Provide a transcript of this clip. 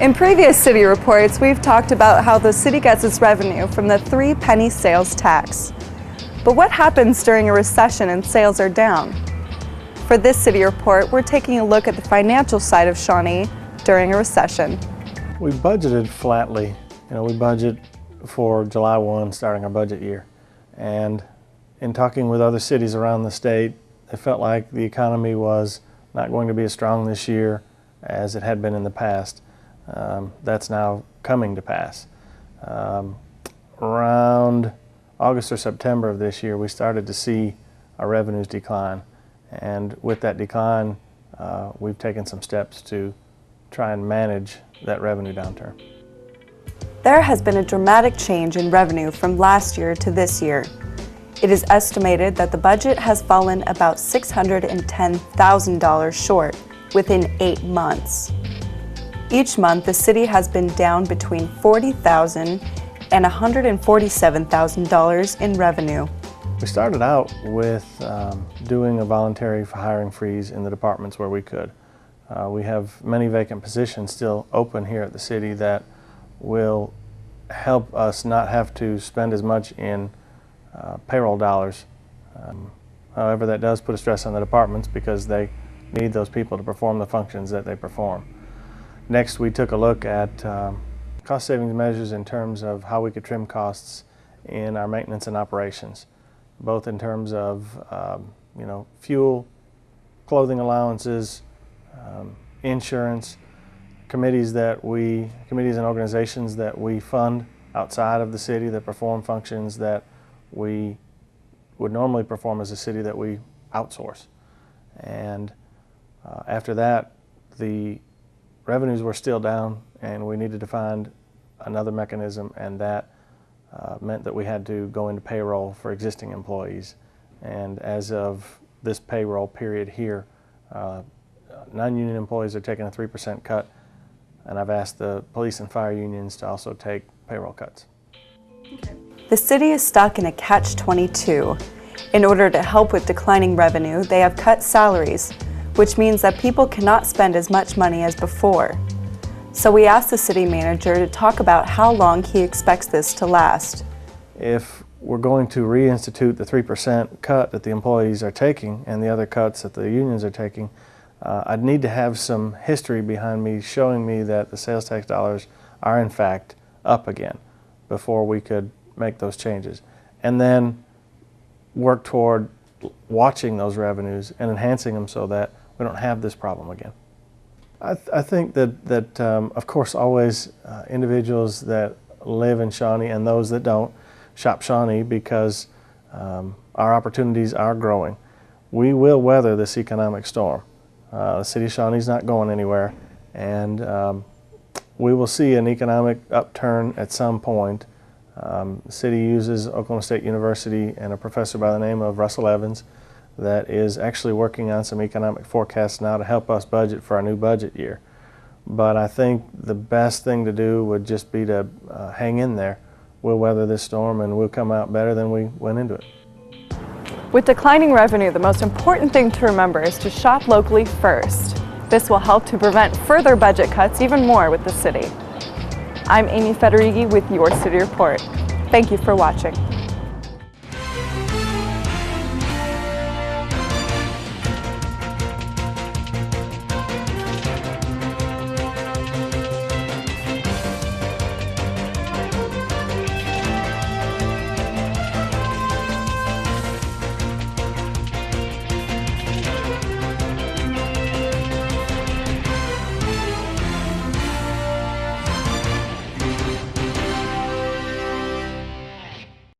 In previous city reports, we've talked about how the city gets its revenue from the 3-penny sales tax. But what happens during a recession and sales are down? For this city report, we're taking a look at the financial side of Shawnee during a recession. We budgeted flatly. We budget for July 1 starting our budget year. And in talking with other cities around the state, it felt like the economy was not going to be as strong this year as it had been in the past. That's now coming to pass. Around August or September of this year, we started to see our revenues decline. And with that decline, we've taken some steps to try and manage that revenue downturn. There has been a dramatic change in revenue from last year to this year. It is estimated that the budget has fallen about $610,000 short within 8 months. Each month, the city has been down between $40,000 and $147,000 in revenue. We started out with doing a voluntary hiring freeze in the departments where we could. We have many vacant positions still open here at the city that will help us not have to spend as much in payroll dollars. However, that does put a stress on the departments because they need those people to perform the functions that they perform. Next, we took a look at cost savings measures in terms of how we could trim costs in our maintenance and operations, both in terms of fuel, clothing allowances, insurance, committees and organizations that we fund outside of the city that perform functions that we would normally perform as a city that we outsource. And after that, the revenues were still down and we needed to find another mechanism, and that meant that we had to go into payroll for existing employees. And as of this payroll period here, non-union employees are taking a 3% cut, and I've asked the police and fire unions to also take payroll cuts. The city is stuck in a catch-22. In order to help with declining revenue, they have cut salaries, which means that people cannot spend as much money as before. So we asked the city manager to talk about how long he expects this to last. If we're going to reinstitute the 3% cut that the employees are taking and the other cuts that the unions are taking, I'd need to have some history behind me showing me that the sales tax dollars are in fact up again before we could make those changes. And then work toward watching those revenues and enhancing them so that we don't have this problem again. I think that of course, always individuals that live in Shawnee and those that don't shop Shawnee because our opportunities are growing. We will weather this economic storm. The city of Shawnee is not going anywhere, and we will see an economic upturn at some point. The city uses Oklahoma State University and a professor by the name of Russell Evans that is actually working on some economic forecasts now to help us budget for our new budget year. But I think the best thing to do would just be to hang in there. We'll weather this storm and we'll come out better than we went into it. With declining revenue, the most important thing to remember is to shop locally first. This will help to prevent further budget cuts even more with the city. I'm Amy Federighi with your City Report. Thank you for watching.